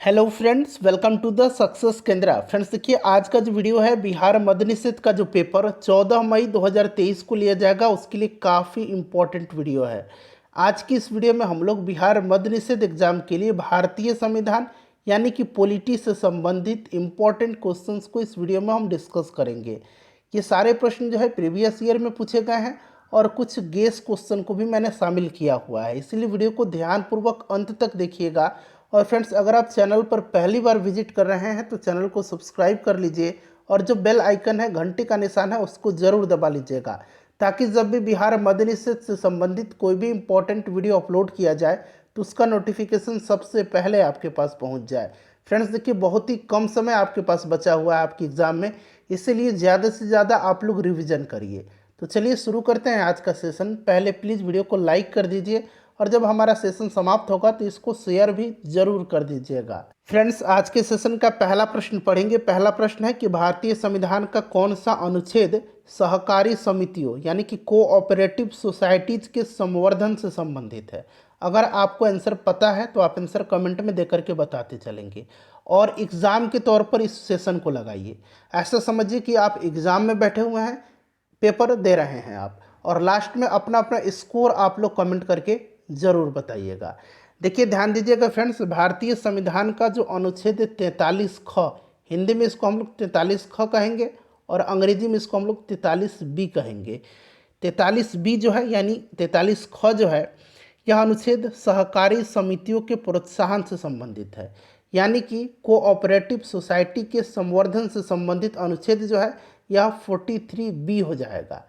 Hello friends, welcome to the success Kendra. Friends देखिए, आज का जो वीडियो है बिहार मद्य निषेध का जो पेपर 14 मई 2023 को लिया जाएगा, उसके लिए काफ़ी इम्पोर्टेंट वीडियो है। आज की इस वीडियो में हम लोग बिहार मद्य निषेध एग्जाम के लिए भारतीय संविधान यानी कि पॉलिटी से संबंधित इम्पोर्टेंट क्वेश्चंस को इस वीडियो में हम डिस्कस करेंगे। ये सारे प्रश्न जो है प्रीवियस ईयर में पूछे गए हैं और कुछ गेस क्वेश्चन को भी मैंने शामिल किया हुआ है, इसीलिए वीडियो को ध्यानपूर्वक अंत तक देखिएगा। और फ्रेंड्स, अगर आप चैनल पर पहली बार विजिट कर रहे हैं तो चैनल को सब्सक्राइब कर लीजिए और जो बेल आइकन है, घंटे का निशान है, उसको ज़रूर दबा लीजिएगा, ताकि जब भी बिहार मद्य निषेध से संबंधित कोई भी इम्पोर्टेंट वीडियो अपलोड किया जाए तो उसका नोटिफिकेशन सबसे पहले आपके पास पहुंच जाए। फ्रेंड्स देखिए, बहुत ही कम समय आपके पास बचा हुआ है आपके एग्ज़ाम में, इसीलिए ज़्यादा से ज़्यादा आप लोग रिविज़न करिए। तो चलिए शुरू करते हैं आज का सेशन। पहले प्लीज़ वीडियो को लाइक कर दीजिए और जब हमारा सेशन समाप्त होगा तो इसको शेयर भी जरूर कर दीजिएगा। फ्रेंड्स, आज के सेशन का पहला प्रश्न पढ़ेंगे। पहला प्रश्न है कि भारतीय संविधान का कौन सा अनुच्छेद सहकारी समितियों यानी कि कोऑपरेटिव सोसाइटीज के संवर्धन से संबंधित है। अगर आपको आंसर पता है तो आप आंसर कमेंट में देकर के बताते चलेंगे और एग्ज़ाम के तौर पर इस सेशन को लगाइए। ऐसा समझिए कि आप एग्ज़ाम में बैठे हुए हैं, पेपर दे रहे हैं आप, और लास्ट में अपना अपना स्कोर आप लोग कमेंट करके ज़रूर बताइएगा। देखिए ध्यान दीजिएगा फ्रेंड्स, भारतीय संविधान का जो अनुच्छेद 43 ख, हिंदी में इसको हम लोग 43 ख कहेंगे और अंग्रेजी में इसको हम लोग 43 बी कहेंगे। 43 बी जो है यानी 43 ख जो है, यह अनुच्छेद सहकारी समितियों के प्रोत्साहन से संबंधित है, यानी कि कोऑपरेटिव सोसाइटी के संवर्धन से संबंधित अनुच्छेद जो है यह 43 बी हो जाएगा।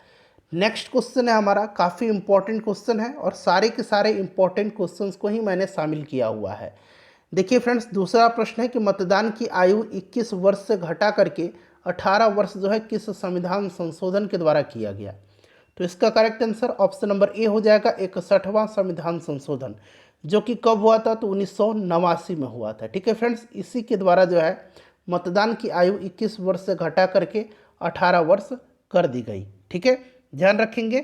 नेक्स्ट क्वेश्चन है हमारा, काफ़ी इंपॉर्टेंट क्वेश्चन है और सारे के सारे इंपॉर्टेंट क्वेश्चंस को ही मैंने शामिल किया हुआ है। देखिए फ्रेंड्स, दूसरा प्रश्न है कि मतदान की आयु 21 वर्ष से घटा करके 18 वर्ष जो है किस संविधान संशोधन के द्वारा किया गया। तो इसका correct answer option number A हो जाएगा, 61वां संविधान संशोधन, जो कि कब हुआ था तो 1989 में हुआ था। ठीक है फ्रेंड्स, इसी के द्वारा जो है मतदान की आयु 21 वर्ष से घटा करके 18 वर्ष कर दी गई। ठीक है, ध्यान रखेंगे।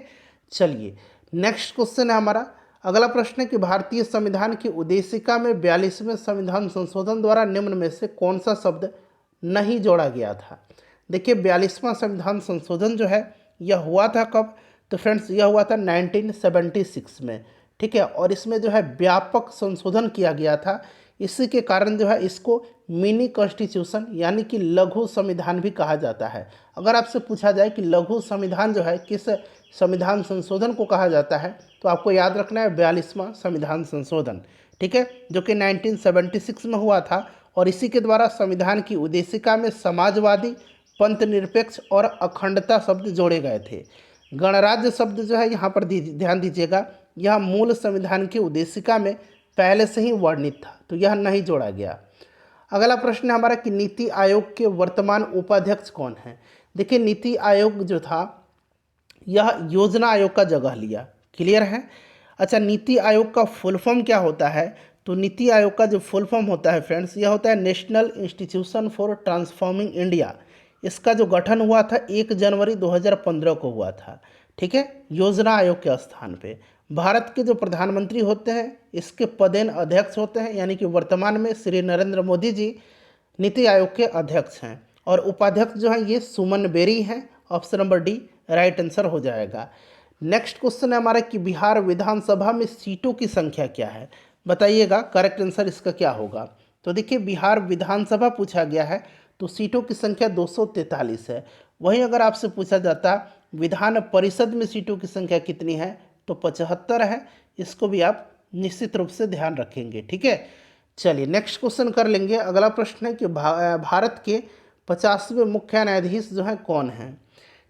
चलिए नेक्स्ट क्वेश्चन है हमारा, अगला प्रश्न है कि भारतीय संविधान की उद्देशिका में 42वें संविधान संशोधन द्वारा निम्न में से कौन सा शब्द नहीं जोड़ा गया था। देखिए 42वां संविधान संशोधन जो है यह हुआ था कब, तो फ्रेंड्स यह हुआ था 1976 में। ठीक है, और इसमें जो है व्यापक संशोधन किया गया था, इसी के कारण जो है इसको मिनी कॉन्स्टिट्यूशन यानी कि लघु संविधान भी कहा जाता है। अगर आपसे पूछा जाए कि लघु संविधान जो है किस संविधान संशोधन को कहा जाता है, तो आपको याद रखना है 42वां संविधान संशोधन। ठीक है, जो कि 1976 में हुआ था और इसी के द्वारा संविधान की उद्देशिका में समाजवादी, पंथ निरपेक्ष और अखंडता शब्द जोड़े गए थे। गणराज्य शब्द जो है यहाँ पर ध्यान दीजिएगा, यह मूल संविधान की उद्देशिका में पहले से ही वर्णित था, तो यह नहीं जोड़ा गया। अगला प्रश्न है हमारा कि नीति आयोग के वर्तमान उपाध्यक्ष कौन है। देखिए नीति आयोग जो था यह योजना आयोग का जगह लिया। क्लियर है। अच्छा, नीति आयोग का फुल फॉर्म क्या होता है, तो नीति आयोग का जो फुल फॉर्म होता है फ्रेंड्स, यह होता है national institution for transforming India. इसका जो गठन हुआ था 1 जनवरी 2015 को हुआ था। ठीक है, योजना आयोग के स्थान पे भारत के जो प्रधानमंत्री होते हैं इसके पदेन अध्यक्ष होते हैं, यानी कि वर्तमान में श्री नरेंद्र मोदी जी नीति आयोग के अध्यक्ष हैं और उपाध्यक्ष जो हैं ये सुमन बेरी हैं। Option number D right answer हो जाएगा। नेक्स्ट क्वेश्चन है हमारा कि बिहार विधानसभा में सीटों की संख्या क्या है, बताइएगा करेक्ट आंसर इसका क्या होगा। तो देखिए बिहार विधानसभा पूछा गया है तो सीटों की संख्या 243 है। वहीं अगर आपसे पूछा जाता विधान परिषद में सीटों की संख्या कितनी है, तो 75 है। इसको भी आप निश्चित रूप से ध्यान रखेंगे। ठीक है, चलिए नेक्स्ट क्वेश्चन कर लेंगे। अगला प्रश्न है कि भारत के 50वें मुख्य न्यायाधीश जो हैं कौन हैं।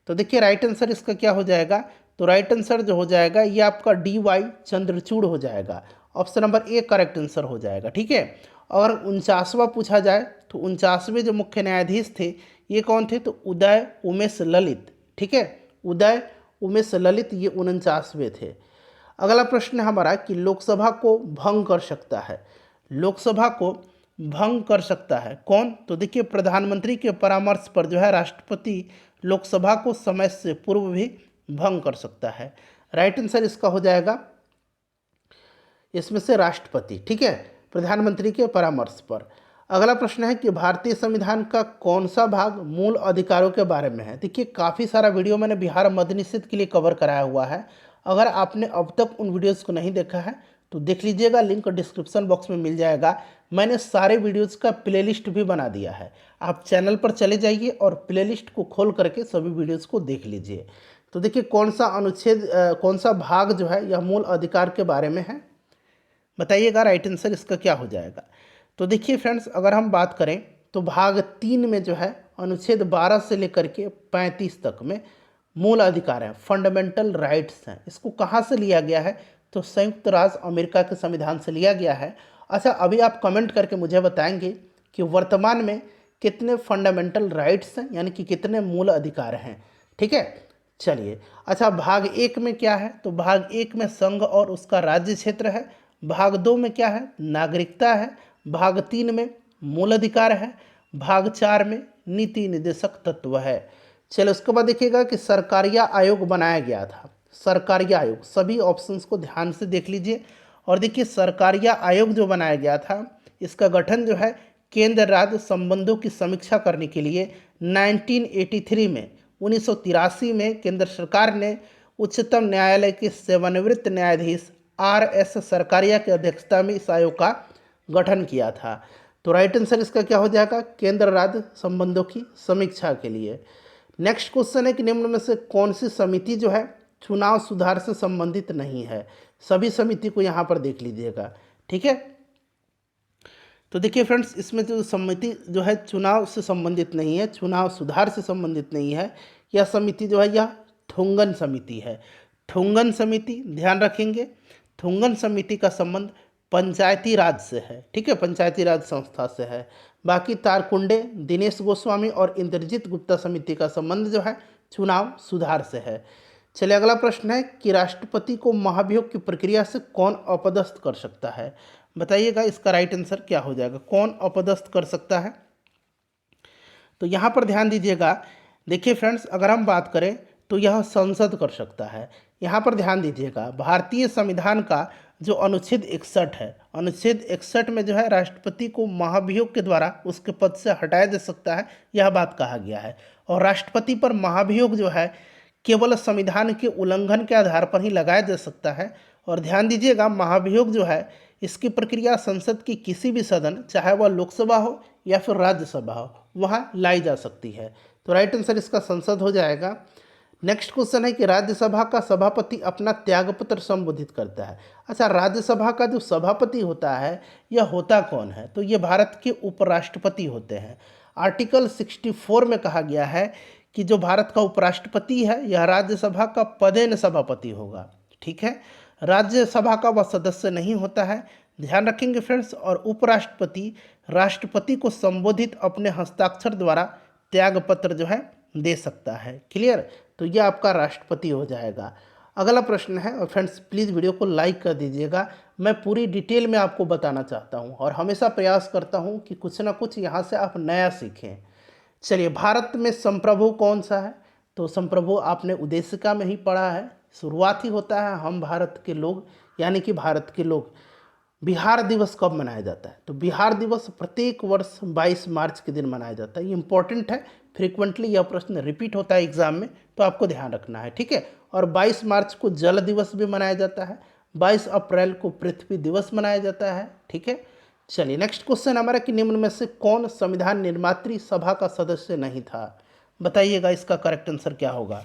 तो देखिए राइट आंसर इसका क्या हो जाएगा, तो राइट आंसर जो हो जाएगा ये आपका DY चंद्रचूड़ हो जाएगा। Option number A correct answer हो जाएगा। ठीक है, और 49वां पूछा जाए तो 49वें जो मुख्य न्यायाधीश थे ये कौन थे, तो उदय उमेश ललित। ठीक है, उदय उमेश ललित ये 49वें थे। अगला प्रश्न है हमारा कि लोकसभा को भंग कर सकता है, लोकसभा को भंग कर सकता है कौन, तो देखिए प्रधानमंत्री के परामर्श पर जो है राष्ट्रपति लोकसभा को समय से पूर्व भी भंग कर सकता है। राइट आंसर इसका हो जाएगा इसमें से राष्ट्रपति। ठीक है, प्रधानमंत्री के परामर्श पर। अगला प्रश्न है कि भारतीय संविधान का कौन सा भाग मूल अधिकारों के बारे में है। देखिए काफ़ी सारा वीडियो मैंने बिहार मद्य निषेध के लिए कवर कराया हुआ है। अगर आपने अब तक उन वीडियोज़ को नहीं देखा है तो देख लीजिएगा, लिंक डिस्क्रिप्शन बॉक्स में मिल जाएगा। मैंने सारे वीडियोज़ का प्लेलिस्ट भी बना दिया है, आप चैनल पर चले जाइए और प्लेलिस्ट को खोल करके सभी वीडियोज़ को देख लीजिए। तो देखिए कौन सा अनुच्छेद कौन सा भाग जो है यह मूल अधिकार के बारे में है, बताइएगा राइट आंसर इसका क्या हो जाएगा। तो देखिए फ्रेंड्स, अगर हम बात करें तो भाग 3 में जो है अनुच्छेद 12 से लेकर के 35 तक में मूल अधिकार हैं, फंडामेंटल राइट्स हैं। इसको कहाँ से लिया गया है, तो संयुक्त राज्य अमेरिका के संविधान से लिया गया है। अच्छा, अभी आप कमेंट करके मुझे बताएंगे कि वर्तमान में कितने फंडामेंटल राइट्स हैं, यानी कि कितने मूल अधिकार हैं। ठीक है, चलिए। अच्छा, भाग 1 में क्या है, तो भाग 1 में संघ और उसका राज्य क्षेत्र है। भाग 2 में क्या है, नागरिकता है। भाग 3 में मूल अधिकार है। भाग 4 में नीति निर्देशक तत्व है। चलो उसके बाद देखिएगा कि सरकारिया आयोग बनाया गया था। सरकारिया आयोग, सभी ऑप्शंस को ध्यान से देख लीजिए और देखिए सरकारिया आयोग जो बनाया गया था, इसका गठन जो है केंद्र राज्य संबंधों की समीक्षा करने के लिए 1983 में 1983 में केंद्र सरकार ने उच्चतम न्यायालय के सेवानिवृत्त न्यायाधीश RS सरकारिया की अध्यक्षता में इस आयोग का गठन किया था। तो राइट आंसर इसका क्या हो जाएगा, केंद्र राज्य संबंधों की समीक्षा के लिए। नेक्स्ट क्वेश्चन है कि निम्न में से कौन सी समिति जो है चुनाव सुधार से संबंधित नहीं है। सभी समिति को यहाँ पर देख लीजिएगा। ठीक है, तो देखिए फ्रेंड्स, इसमें जो समिति जो है चुनाव से संबंधित नहीं है, चुनाव सुधार से संबंधित नहीं है। यह समिति जो है यह थुंगन समिति है। थुंगन समिति, ध्यान रखेंगे, थुंगन समिति का संबंध पंचायती राज से है। ठीक है, पंचायती राज संस्था से है। बाकी तारकुंडे, दिनेश गोस्वामी और इंद्रजीत गुप्ता समिति का संबंध जो है चुनाव सुधार से है। चलिए अगला प्रश्न है कि राष्ट्रपति को महाभियोग की प्रक्रिया से कौन अपदस्थ कर सकता है, बताइएगा इसका राइट आंसर क्या हो जाएगा, कौन अपदस्थ कर सकता है। तो यहाँ पर ध्यान दीजिएगा। देखिए फ्रेंड्स, अगर हम बात करें तो यह संसद कर सकता है। यहाँ पर ध्यान दीजिएगा, भारतीय संविधान का जो अनुच्छेद 61 है, अनुच्छेद 61 में जो है राष्ट्रपति को महाभियोग के द्वारा उसके पद से हटाया जा सकता है, यह बात कहा गया है। और राष्ट्रपति पर महाभियोग जो है केवल संविधान के उल्लंघन के आधार पर ही लगाया जा सकता है। और ध्यान दीजिएगा, महाभियोग जो है इसकी प्रक्रिया संसद की किसी भी सदन, चाहे वह लोकसभा हो या फिर राज्यसभा हो, वहाँ लाई जा सकती है। तो राइट आंसर इसका संसद हो जाएगा। नेक्स्ट क्वेश्चन है कि राज्यसभा का सभापति अपना त्यागपत्र संबोधित करता है। अच्छा, राज्यसभा का जो सभापति होता है यह होता कौन है, तो ये भारत के उपराष्ट्रपति होते हैं। आर्टिकल 64 में कहा गया है कि जो भारत का उपराष्ट्रपति है यह राज्यसभा का पदेन सभापति होगा। ठीक है, राज्यसभा का वह सदस्य नहीं होता है, ध्यान रखेंगे फ्रेंड्स। और उपराष्ट्रपति राष्ट्रपति को संबोधित अपने हस्ताक्षर द्वारा त्यागपत्र जो है दे सकता है। क्लियर, तो यह आपका राष्ट्रपति हो जाएगा। अगला प्रश्न है, और फ्रेंड्स प्लीज़ वीडियो को लाइक कर दीजिएगा। मैं पूरी डिटेल में आपको बताना चाहता हूं और हमेशा प्रयास करता हूं कि कुछ ना कुछ यहां से आप नया सीखें। चलिए, भारत में संप्रभु कौन सा है, तो संप्रभु आपने उद्देशिका में ही पढ़ा है। शुरुआत ही होता है हम भारत के लोग, यानी कि भारत के लोग। बिहार दिवस कब मनाया जाता है, तो बिहार दिवस प्रत्येक वर्ष 22 मार्च के दिन मनाया जाता है। ये इंपॉर्टेंट है, फ्रीक्वेंटली यह प्रश्न रिपीट होता है एग्जाम में, तो आपको ध्यान रखना है। ठीक है, और 22 मार्च को जल दिवस भी मनाया जाता है। 22 अप्रैल को पृथ्वी दिवस मनाया जाता है। ठीक है, चलिए नेक्स्ट क्वेश्चन हमारा कि निम्न में से कौन संविधान निर्मात्री सभा का सदस्य नहीं था, बताइएगा इसका करेक्ट आंसर क्या होगा।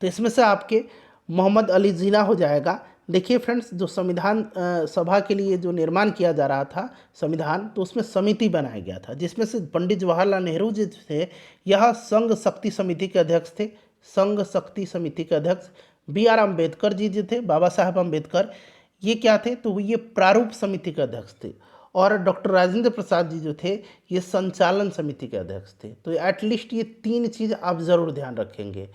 तो इसमें से आपके मोहम्मद अली जिन्ना हो जाएगा। देखिए फ्रेंड्स, जो संविधान सभा के लिए जो निर्माण किया जा रहा था संविधान, तो उसमें समिति बनाया गया था जिसमें से पंडित जवाहरलाल नेहरू जी थे, यह संघ शक्ति समिति के अध्यक्ष थे। संघ शक्ति समिति के अध्यक्ष BR अम्बेडकर जी जो थे, बाबा साहब अम्बेडकर, ये क्या थे, तो ये प्रारूप समिति के अध्यक्ष थे। और डॉक्टर राजेंद्र प्रसाद जी जो थे ये संचालन समिति के अध्यक्ष थे। तो एटलीस्ट ये 3 चीज़ आप ज़रूर ध्यान रखेंगे।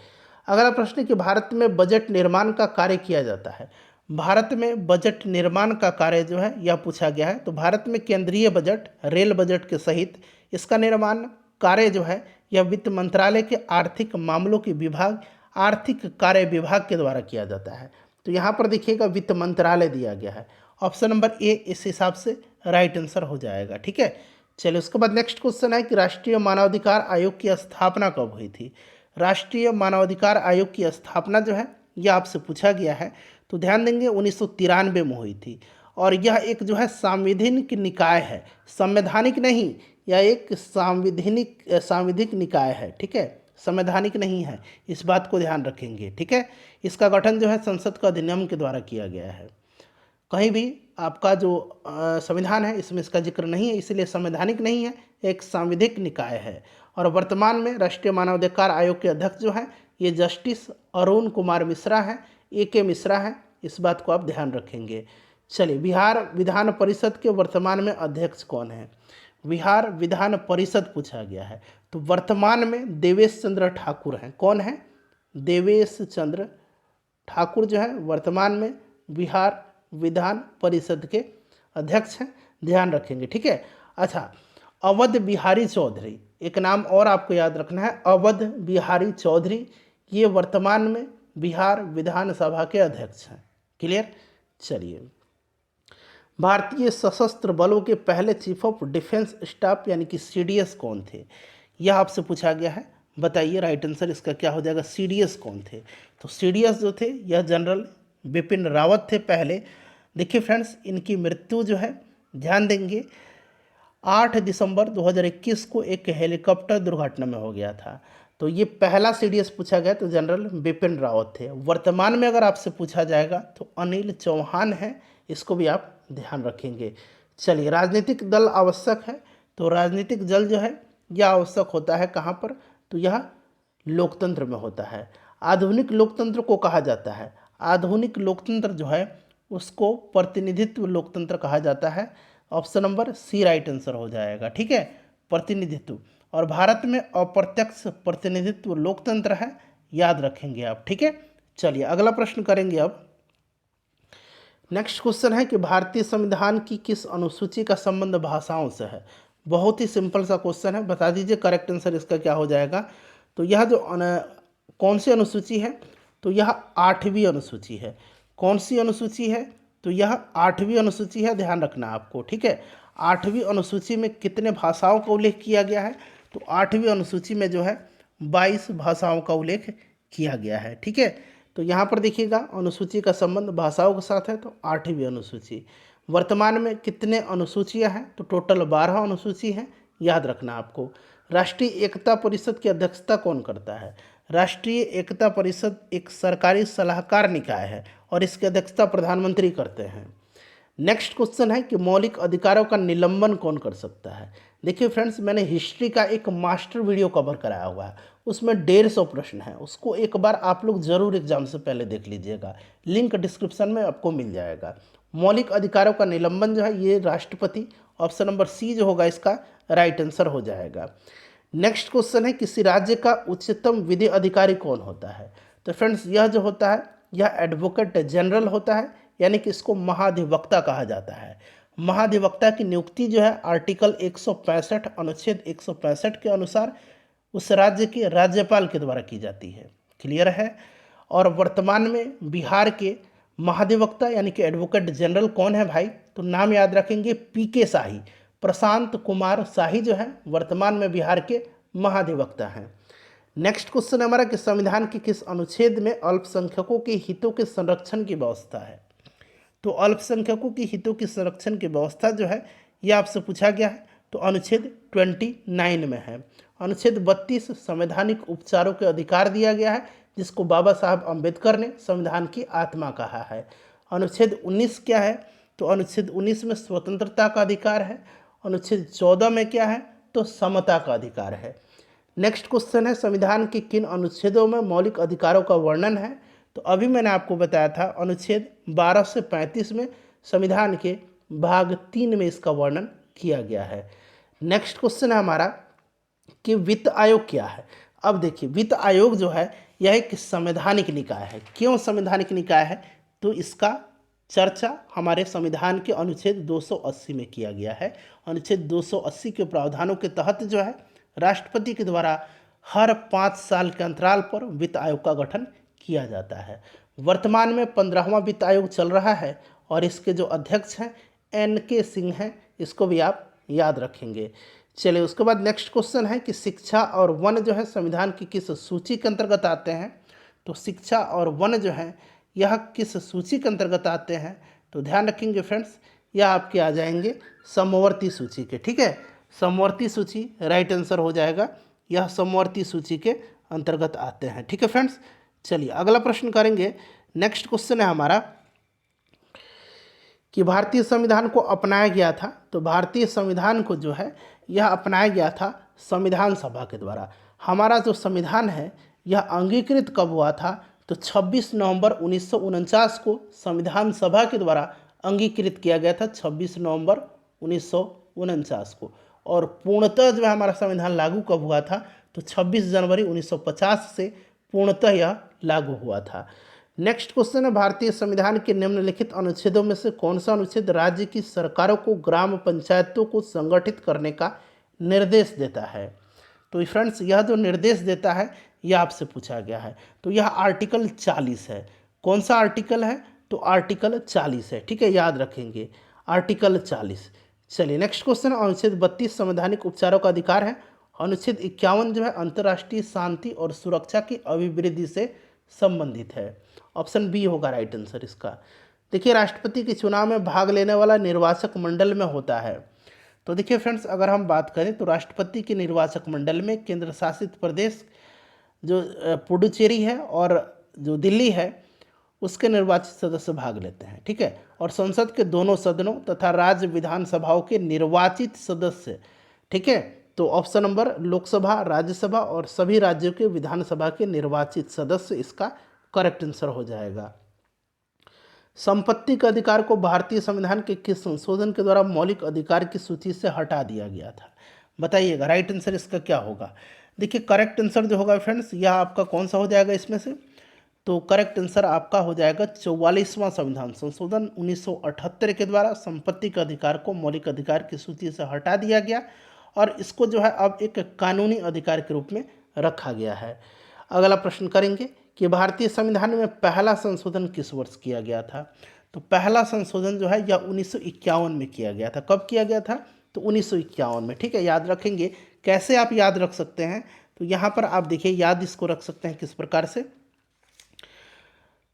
अगला प्रश्न है कि भारत में बजट निर्माण का कार्य किया जाता है। भारत में बजट निर्माण का कार्य जो है यह पूछा गया है। तो भारत में केंद्रीय बजट, रेल बजट के सहित इसका निर्माण कार्य जो है यह वित्त मंत्रालय के आर्थिक मामलों के विभाग, आर्थिक कार्य विभाग के द्वारा किया जाता है। तो यहाँ पर देखिएगा वित्त मंत्रालय दिया गया है। ऑप्शन नंबर ए इस हिसाब से राइट आंसर हो जाएगा। ठीक है, चलिए उसके बाद नेक्स्ट क्वेश्चन है कि राष्ट्रीय मानवाधिकार आयोग की स्थापना कब हुई थी। राष्ट्रीय मानवाधिकार आयोग की स्थापना जो है यह आपसे पूछा गया है, तो ध्यान देंगे 1993 में हुई थी। और यह एक जो है सांविधिक निकाय है, संवैधानिक नहीं, यह एक सांविधिक निकाय है। ठीक है, संवैधानिक नहीं है, इस बात को ध्यान रखेंगे। ठीक है, इसका गठन जो है संसद का अधिनियम के द्वारा किया गया है। कहीं भी आपका जो संविधान है इसमें इसका जिक्र नहीं है, इसलिए संवैधानिक नहीं है, एक सांविधिक निकाय है। और वर्तमान में राष्ट्रीय मानवाधिकार आयोग के अध्यक्ष जो हैं ये जस्टिस अरुण कुमार मिश्रा हैं, AK मिश्रा हैं, इस बात को आप ध्यान रखेंगे। चलिए, बिहार विधान परिषद के वर्तमान में अध्यक्ष कौन है। बिहार विधान परिषद पूछा गया है, तो वर्तमान में देवेश चंद्र ठाकुर हैं। कौन है? देवेश चंद्र ठाकुर जो है वर्तमान में बिहार विधान परिषद के अध्यक्ष हैं, ध्यान रखेंगे। ठीक है, अच्छा, अवध बिहारी चौधरी, एक नाम और आपको याद रखना है, अवध बिहारी चौधरी, ये वर्तमान में बिहार विधानसभा के अध्यक्ष हैं। क्लियर। चलिए, भारतीय सशस्त्र बलों के पहले चीफ ऑफ डिफेंस स्टाफ यानी कि CDS कौन थे, यह आपसे पूछा गया है। बताइए राइट आंसर इसका क्या हो जाएगा। CDS कौन थे? तो CDS जो थे यह जनरल बिपिन रावत थे पहले। देखिए फ्रेंड्स, इनकी मृत्यु जो है, ध्यान देंगे, 8 दिसंबर 2021 को एक हेलीकॉप्टर दुर्घटना में हो गया था। तो ये पहला CDS पूछा गया तो जनरल बिपिन रावत थे। वर्तमान में अगर आपसे पूछा जाएगा तो अनिल चौहान हैं, इसको भी आप ध्यान रखेंगे। चलिए, राजनीतिक दल आवश्यक है, तो राजनीतिक दल जो है यह आवश्यक होता है कहाँ पर, तो यह लोकतंत्र में होता है। आधुनिक लोकतंत्र को कहा जाता है, आधुनिक लोकतंत्र जो है उसको प्रतिनिधित्व लोकतंत्र कहा जाता है। Option number C right answer हो जाएगा। ठीक है, प्रतिनिधित्व। और भारत में अप्रत्यक्ष प्रतिनिधित्व लोकतंत्र है, याद रखेंगे आप। ठीक है, चलिए अगला प्रश्न करेंगे अब। नेक्स्ट क्वेश्चन है कि भारतीय संविधान की किस अनुसूची का संबंध भाषाओं से है। बहुत ही सिंपल सा क्वेश्चन है, बता दीजिए करेक्ट आंसर इसका क्या हो जाएगा। तो यह जो कौन सी अनुसूची है, तो यह 8वीं अनुसूची है। कौन सी अनुसूची है, तो यह 8वीं अनुसूची है, ध्यान रखना आपको। ठीक है, 8वीं अनुसूची में कितने भाषाओं का उल्लेख किया गया है, तो 8वीं अनुसूची में जो है 22 भाषाओं का उल्लेख किया गया है। ठीक है, तो यहाँ पर देखिएगा अनुसूची का संबंध भाषाओं के साथ है, तो 8वीं अनुसूची। वर्तमान में कितने अनुसूचियाँ हैं, तो टोटल 12 अनुसूची हैं, याद रखना आपको। राष्ट्रीय एकता परिषद की अध्यक्षता कौन करता है। राष्ट्रीय एकता परिषद एक सरकारी सलाहकार निकाय है और इसकी अध्यक्षता प्रधानमंत्री करते हैं। नेक्स्ट क्वेश्चन है कि मौलिक अधिकारों का निलंबन कौन कर सकता है। देखिए फ्रेंड्स, मैंने हिस्ट्री का एक मास्टर वीडियो कवर कराया हुआ है, उसमें 150 प्रश्न है, उसको एक बार आप लोग जरूर एग्जाम से पहले देख लीजिएगा, लिंक डिस्क्रिप्शन में आपको मिल जाएगा। मौलिक अधिकारों का निलंबन जो है ये राष्ट्रपति, ऑप्शन नंबर C जो होगा इसका राइट आंसर हो जाएगा। नेक्स्ट क्वेश्चन है किसी राज्य का उच्चतम विधि अधिकारी कौन होता है। तो फ्रेंड्स, यह जो होता है यह एडवोकेट जनरल होता है, यानी कि इसको महाधिवक्ता कहा जाता है। महाधिवक्ता की नियुक्ति जो है आर्टिकल 165 अनुच्छेद 165 के अनुसार उस राज्य के राज्यपाल के द्वारा की जाती है। क्लियर है। और वर्तमान में बिहार के महाधिवक्ता यानी कि एडवोकेट जनरल कौन है भाई, तो नाम याद रखेंगे PK शाही, प्रशांत कुमार शाही जो है वर्तमान में बिहार के महाधिवक्ता हैं। नेक्स्ट क्वेश्चन हमारा कि संविधान के किस अनुच्छेद में अल्पसंख्यकों के हितों के संरक्षण की व्यवस्था है। तो अल्पसंख्यकों के हितों के संरक्षण की व्यवस्था जो है यह आपसे पूछा गया है, तो अनुच्छेद 29 में है। अनुच्छेद 32 संवैधानिक उपचारों के अधिकार दिया गया है, जिसको बाबा साहब अम्बेडकर ने संविधान की आत्मा कहा है। अनुच्छेद 19 क्या है, तो अनुच्छेद 19 में स्वतंत्रता का अधिकार है। अनुच्छेद 14 में क्या है, तो समता का अधिकार है। नेक्स्ट क्वेश्चन है संविधान के किन अनुच्छेदों में मौलिक अधिकारों का वर्णन है। तो अभी मैंने आपको बताया था अनुच्छेद 12 से 35 में संविधान के भाग 3 में इसका वर्णन किया गया है। नेक्स्ट क्वेश्चन है हमारा कि वित्त आयोग क्या है। अब देखिए, वित्त आयोग जो है यह एक संवैधानिक निकाय है। क्यों संवैधानिक निकाय है, तो इसका चर्चा हमारे संविधान के अनुच्छेद 280 में किया गया है। अनुच्छेद 280 के प्रावधानों के तहत जो है राष्ट्रपति के द्वारा हर 5 साल के अंतराल पर वित्त आयोग का गठन किया जाता है। वर्तमान में 15वां वित्त आयोग चल रहा है और इसके जो अध्यक्ष हैं NK सिंह हैं, इसको भी आप याद रखेंगे। चलिए उसके बाद नेक्स्ट क्वेश्चन है कि शिक्षा और वन जो है संविधान की किस सूची के अंतर्गत आते हैं। तो शिक्षा और वन जो है यह किस सूची के अंतर्गत आते हैं, तो ध्यान रखेंगे फ्रेंड्स, यह आपके आ जाएंगे समवर्ती सूची के। ठीक है, समवर्ती सूची राइट आंसर हो जाएगा, यह समवर्ती सूची के अंतर्गत आते हैं। ठीक है फ्रेंड्स, चलिए अगला प्रश्न करेंगे। नेक्स्ट क्वेश्चन है हमारा कि भारतीय संविधान को अपनाया गया था। तो भारतीय संविधान को जो है यह अपनाया गया था संविधान सभा के द्वारा। हमारा जो संविधान है यह अंगीकृत कब हुआ था, तो 26 नवंबर 1949 को संविधान सभा के द्वारा अंगीकृत किया गया था, 26 नवंबर 1949 को। और पूर्णतः जो है हमारा संविधान लागू कब हुआ था, तो 26 जनवरी 1950 से पूर्णतः यह लागू हुआ था। नेक्स्ट क्वेश्चन है, भारतीय संविधान के निम्नलिखित अनुच्छेदों में से कौन सा अनुच्छेद राज्य की सरकारों को ग्राम पंचायतों को संगठित करने का निर्देश देता है। तो फ्रेंड्स यह जो निर्देश देता है यह आपसे पूछा गया है। तो यह आर्टिकल 40 है। कौन सा आर्टिकल है, तो आर्टिकल 40 है। ठीक है, याद रखेंगे आर्टिकल 40। चलिए नेक्स्ट क्वेश्चन, अनुच्छेद 32 संवैधानिक उपचारों का अधिकार है। अनुच्छेद 51 जो है अंतर्राष्ट्रीय शांति और सुरक्षा की अभिवृद्धि से संबंधित है। ऑप्शन बी होगा राइट आंसर इसका। देखिए राष्ट्रपति के चुनाव में भाग लेने वाला निर्वाचक मंडल में होता है। तो देखिए फ्रेंड्स, अगर हम बात करें तो राष्ट्रपति के निर्वाचक मंडल में केंद्र शासित प्रदेश जो पुडुचेरी है और जो दिल्ली है उसके निर्वाचित सदस्य भाग लेते हैं। ठीक है, और संसद के दोनों सदनों तथा राज्य विधानसभाओं के निर्वाचित सदस्य। ठीक है, तो ऑप्शन नंबर लोकसभा, राज्यसभा और सभी राज्यों के विधानसभा के निर्वाचित सदस्य इसका करेक्ट आंसर हो जाएगा। संपत्ति के अधिकार को भारतीय संविधान के किस संशोधन के द्वारा मौलिक अधिकार की सूची से हटा दिया गया था, बताइएगा राइट आंसर इसका क्या होगा। देखिए करेक्ट आंसर जो होगा फ्रेंड्स यह आपका कौन सा हो जाएगा इसमें से, तो करेक्ट आंसर आपका हो जाएगा 44वां संविधान संशोधन 1978 के द्वारा संपत्ति के अधिकार को मौलिक अधिकार की सूची से हटा दिया गया और इसको जो है अब एक कानूनी अधिकार के रूप में रखा गया है। अगला प्रश्न करेंगे कि भारतीय संविधान में पहला संशोधन किस वर्ष किया गया था। तो पहला संशोधन जो है यह 1951 में किया गया था। कब किया गया था, तो 1951 में। ठीक है, याद रखेंगे। कैसे आप याद रख सकते हैं, तो यहाँ पर आप देखिए याद इसको रख सकते हैं किस प्रकार से,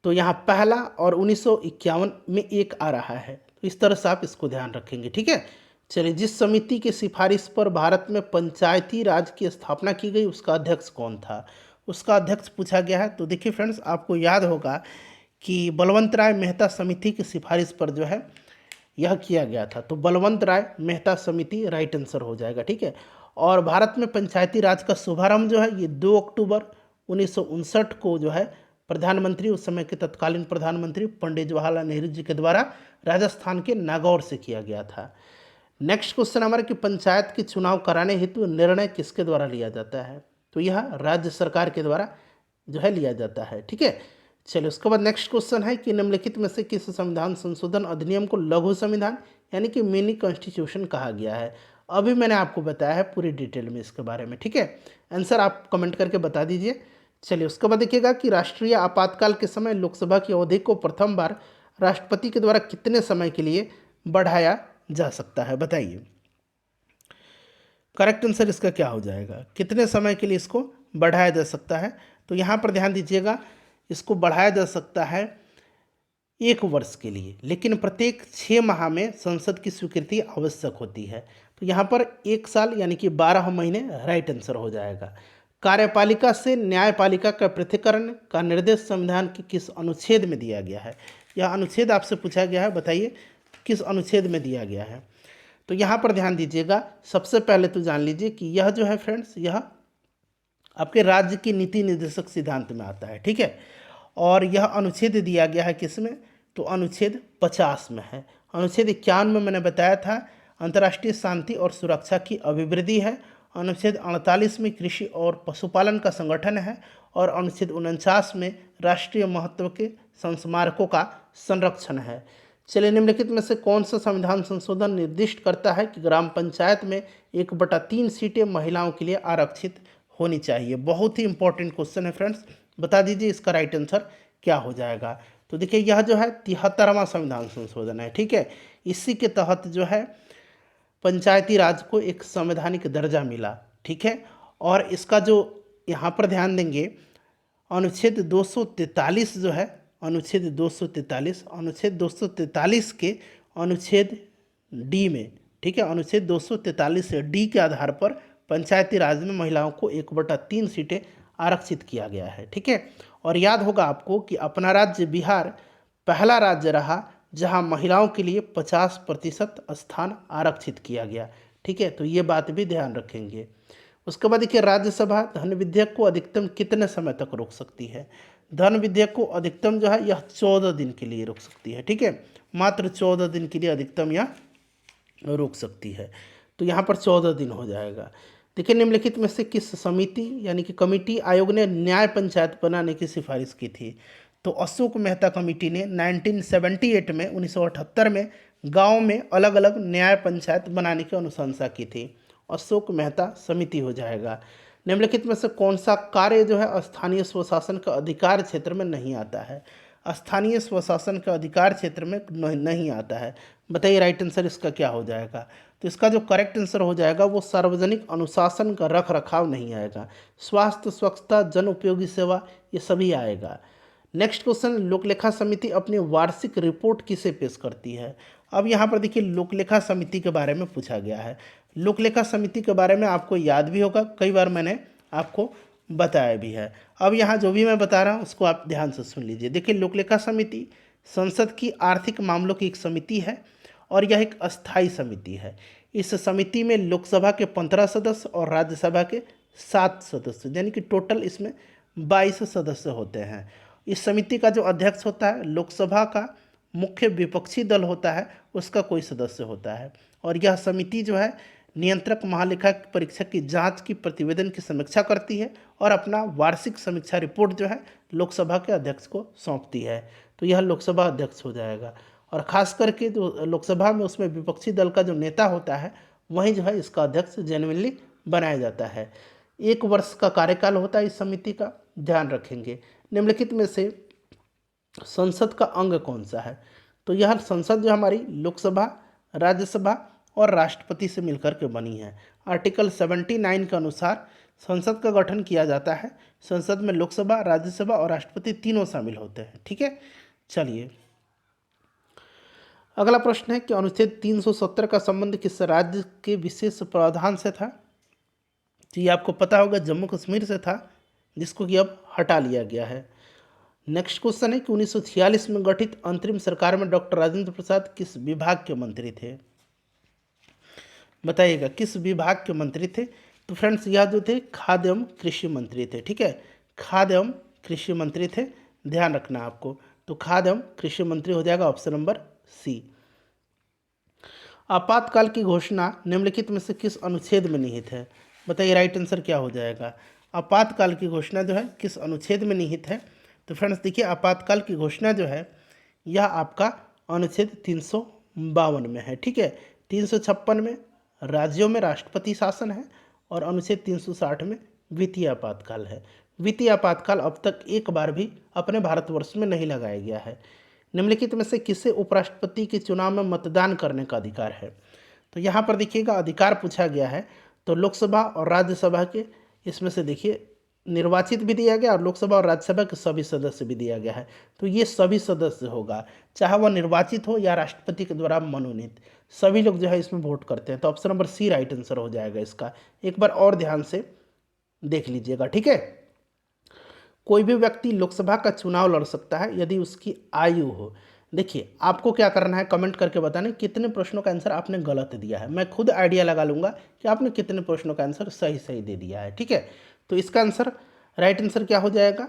तो यहाँ पहला और 1951 में एक आ रहा है, तो इस तरह से आप इसको ध्यान रखेंगे। ठीक है, चलिए जिस समिति की सिफारिश पर भारत में पंचायती राज की स्थापना की गई उसका अध्यक्ष कौन था, उसका अध्यक्ष पूछा गया है। तो देखिए फ्रेंड्स, आपको याद होगा कि बलवंत राय मेहता समिति की सिफारिश पर जो है यह किया गया था। तो बलवंत राय मेहता समिति राइट आंसर हो जाएगा। ठीक है, और भारत में पंचायती राज का शुभारंभ जो है ये 2 अक्टूबर 1959 को जो है प्रधानमंत्री, उस समय के तत्कालीन प्रधानमंत्री पंडित जवाहरलाल नेहरू जी के द्वारा राजस्थान के नागौर से किया गया था। नेक्स्ट क्वेश्चन हमारा कि पंचायत के चुनाव कराने हेतु निर्णय किसके द्वारा लिया जाता है, तो यह राज्य सरकार के द्वारा जो है लिया जाता है। ठीक है, चलिए उसके बाद नेक्स्ट क्वेश्चन है कि निम्नलिखित में से किस संविधान संशोधन अधिनियम को लघु संविधान यानी कि मिनी कॉन्स्टिट्यूशन कहा गया है। अभी मैंने आपको बताया है पूरी डिटेल में इसके बारे में। ठीक है, आंसर आप कमेंट करके बता दीजिए। चलिए उसके बाद देखिएगा कि राष्ट्रीय आपातकाल के समय लोकसभा की अवधि को प्रथम बार राष्ट्रपति के द्वारा कितने समय के लिए बढ़ाया जा सकता है, बताइए। करेक्ट आंसर इसका क्या हो जाएगा, कितने समय के लिए इसको बढ़ाया जा सकता है। तो यहाँ पर ध्यान दीजिएगा, इसको बढ़ाया जा सकता है 1 वर्ष के लिए, लेकिन प्रत्येक 6 माह में संसद की स्वीकृति आवश्यक होती है। तो यहाँ पर 1 साल यानी कि 12 महीने राइट आंसर हो जाएगा। कार्यपालिका से न्यायपालिका का पृथक्करण का निर्देश संविधान के किस अनुच्छेद में दिया गया है, यह अनुच्छेद आपसे पूछा गया है, बताइए किस अनुच्छेद में दिया गया है। तो यहाँ पर ध्यान दीजिएगा, सबसे पहले तो जान लीजिए कि यह जो है फ्रेंड्स यह आपके राज्य की नीति निर्देशक सिद्धांत में आता है। ठीक है, और यह अनुच्छेद दिया गया है किसमें, तो अनुच्छेद 50 में है। अनुच्छेद 51 में मैंने बताया था अंतर्राष्ट्रीय शांति और सुरक्षा की अभिवृद्धि है। अनुच्छेद 48 में कृषि और पशुपालन का संगठन है और अनुच्छेद 49 में राष्ट्रीय महत्व के संस्मारकों का संरक्षण है। चलिए निम्नलिखित में से कौन सा संविधान संशोधन निर्दिष्ट करता है कि ग्राम पंचायत में 1/3 सीटें महिलाओं के लिए आरक्षित होनी चाहिए। बहुत ही इंपॉर्टेंट क्वेश्चन है फ्रेंड्स, बता दीजिए इसका राइट आंसर क्या हो जाएगा। तो देखिए यह जो है 73वां संविधान संशोधन है, ठीक है। इसी के तहत जो है पंचायती राज को एक संवैधानिक दर्जा मिला, ठीक है। और इसका जो यहाँ पर ध्यान देंगे, अनुच्छेद 243 जो है, अनुच्छेद 243 के अनुच्छेद डी में, ठीक है, अनुच्छेद 243 डी के आधार पर पंचायती राज में महिलाओं को 1/3 सीटें आरक्षित किया गया है, ठीक है। और याद होगा आपको कि अपना राज्य बिहार पहला राज्य रहा जहां महिलाओं के लिए 50% स्थान आरक्षित किया गया, ठीक है। तो ये बात भी ध्यान रखेंगे। उसके बाद देखिए राज्यसभा धन विधेयक को अधिकतम कितने समय तक रोक सकती है। धन विधेयक को अधिकतम जो है यह 14 दिन के लिए रोक सकती है, ठीक है। मात्र 14 दिन के लिए अधिकतम यह रोक सकती है। तो यहाँ पर 14 दिन हो जाएगा। देखिए निम्नलिखित में से किस समिति यानी कि कमेटी आयोग ने न्याय पंचायत बनाने की सिफारिश की थी। तो अशोक मेहता कमेटी ने 1978 में 1978 में गाँव में अलग अलग न्याय पंचायत बनाने की अनुशंसा की थी। अशोक मेहता समिति हो जाएगा। निम्नलिखित में से कौन सा कार्य जो है स्थानीय स्वशासन का अधिकार क्षेत्र में नहीं आता है। स्थानीय स्वशासन का अधिकार क्षेत्र में नहीं आता है। बताइए राइट आंसर इसका क्या हो जाएगा। तो इसका जो करेक्ट आंसर हो जाएगा वो सार्वजनिक अनुशासन का रख रखाव नहीं आएगा। स्वास्थ्य, स्वच्छता, जन उपयोगी सेवा ये सभी आएगा। नेक्स्ट क्वेश्चन, लोकलेखा समिति अपनी वार्षिक रिपोर्ट किसे पेश करती है। अब यहाँ पर देखिए लोकलेखा समिति के बारे में पूछा गया है। लोकलेखा समिति के बारे में आपको याद भी होगा, कई बार मैंने आपको बताया भी है। अब यहाँ जो भी मैं बता रहा हूँ उसको आप ध्यान से सुन लीजिए। देखिए लोकलेखा समिति संसद की आर्थिक मामलों की एक समिति है और यह एक अस्थायी समिति है। इस समिति में लोकसभा के 15 सदस्य और राज्यसभा के 7 सदस्य, यानी कि टोटल इसमें 22 सदस्य होते हैं। इस समिति का जो अध्यक्ष होता है, लोकसभा का मुख्य विपक्षी दल होता है उसका कोई सदस्य होता है। और यह समिति जो है नियंत्रक महालेखा परीक्षक की जांच की प्रतिवेदन की समीक्षा करती है और अपना वार्षिक समीक्षा रिपोर्ट जो है लोकसभा के अध्यक्ष को सौंपती है। तो यह लोकसभा अध्यक्ष हो जाएगा। और खास करके जो लोकसभा में उसमें विपक्षी दल का जो नेता होता है वही जो है इसका अध्यक्ष जेन्युइनली बनाया जाता है। 1 वर्ष का कार्यकाल होता है इस समिति का, ध्यान रखेंगे। निम्नलिखित में से संसद का अंग कौन सा है। तो यह संसद जो हमारी लोकसभा, राज्यसभा और राष्ट्रपति से मिलकर के बनी है। आर्टिकल 79 के अनुसार संसद का गठन किया जाता है। संसद में लोकसभा, राज्यसभा और राष्ट्रपति तीनों शामिल होते हैं, ठीक है। चलिए अगला प्रश्न है कि अनुच्छेद 370 का संबंध किस राज्य के विशेष प्रावधान से था। तो ये आपको पता होगा जम्मू कश्मीर से था, जिसको कि अब हटा लिया गया है। नेक्स्ट क्वेश्चन है कि 1946 में गठित अंतरिम सरकार में डॉक्टर राजेंद्र प्रसाद किस विभाग के मंत्री थे। बताइएगा किस विभाग के मंत्री थे। तो फ्रेंड्स यह जो थे खाद्य एवं कृषि मंत्री थे, ठीक है। खाद्य एवं कृषि मंत्री थे, ध्यान रखना आपको। तो खाद्य एवं कृषि मंत्री हो जाएगा ऑप्शन नंबर सी। आपातकाल की घोषणा निम्नलिखित में से किस अनुच्छेद में निहित है। बताइए राइट आंसर क्या हो जाएगा। आपातकाल की घोषणा जो है किस अनुच्छेद में निहित है। तो फ्रेंड्स देखिए आपातकाल की घोषणा जो है यह आपका अनुच्छेद 352 में है, ठीक है। 356 में राज्यों में राष्ट्रपति शासन है और अनुच्छेद 360 में वित्तीय आपातकाल है। वित्तीय आपातकाल अब तक एक बार भी अपने भारतवर्ष में नहीं लगाया गया है। निम्नलिखित में से किसे उपराष्ट्रपति के चुनाव में मतदान करने का अधिकार है। तो यहाँ पर देखिएगा अधिकार पूछा गया है, तो लोकसभा और राज्यसभा के इसमें से देखिए निर्वाचित भी दिया गया और लोकसभा और राज्यसभा के सभी सदस्य भी दिया गया है। तो ये सभी सदस्य होगा, चाहे वह निर्वाचित हो या राष्ट्रपति के द्वारा मनोनीत, सभी लोग जो है इसमें वोट करते हैं। तो option number C right answer हो जाएगा इसका। एक बार और ध्यान से देख लीजिएगा, ठीक है। कोई भी व्यक्ति लोकसभा का चुनाव लड़ सकता है यदि उसकी आयु हो। देखिए आपको क्या करना है, कमेंट करके बताना कितने प्रश्नों का आंसर आपने गलत दिया है। मैं खुद आइडिया लगा लूँगा कि आपने कितने प्रश्नों का आंसर सही सही दे दिया है, ठीक है। तो इसका आंसर राइट आंसर क्या हो जाएगा।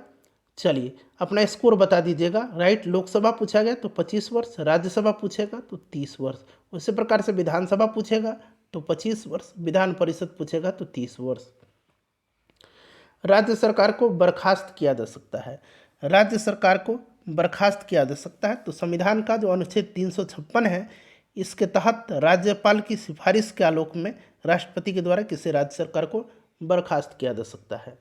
चलिए अपना स्कोर बता दीजिएगा। राइट लोकसभा पूछा गया तो 25 वर्ष, राज्यसभा पूछेगा तो 30 वर्ष, उसी प्रकार से विधानसभा पूछेगा तो 25 वर्ष, विधान परिषद पूछेगा तो 30 वर्ष। राज्य सरकार को बर्खास्त किया जा सकता है। राज्य सरकार को बर्खास्त किया जा सकता है तो संविधान का जो अनुच्छेद 356 है इसके तहत राज्यपाल की सिफारिश के आलोक में राष्ट्रपति के द्वारा किसी राज्य सरकार को बर्खास्त किया जा सकता है।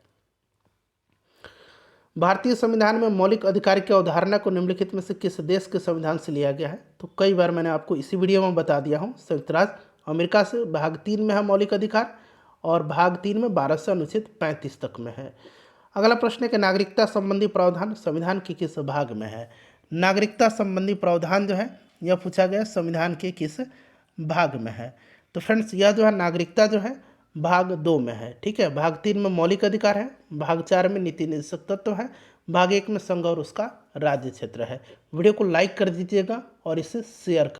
भारतीय संविधान में मौलिक अधिकार की अवधारणा को निम्नलिखित में से किस देश के संविधान से लिया गया है? तो कई बार मैंने आपको इसी वीडियो में बता दिया हूँ, संयुक्त राष्ट्र अमेरिका से भाग 3 में है मौलिक अधिकार, और भाग 3 में 12 से अनुच्छेद 35 तक में है। अगला प्रश्न है कि नागरिकता संबंधी प्रावधान संविधान के किस भाग में है? नागरिकता संबंधी प्रावधान जो है यह पूछा गया संविधान के किस भाग में है? तो फ्रेंड्स यह जो है नागरिकता जो है भाग 2 में है। ठीक है, भाग 3 में मौलिक अधिकार है, भाग 4 में नीति निर्देशक तत्व है, भाग 1 में संघ और उसका राज्य क्षेत्र है। वीडियो को लाइक कर दीजिएगा और इसे शेयर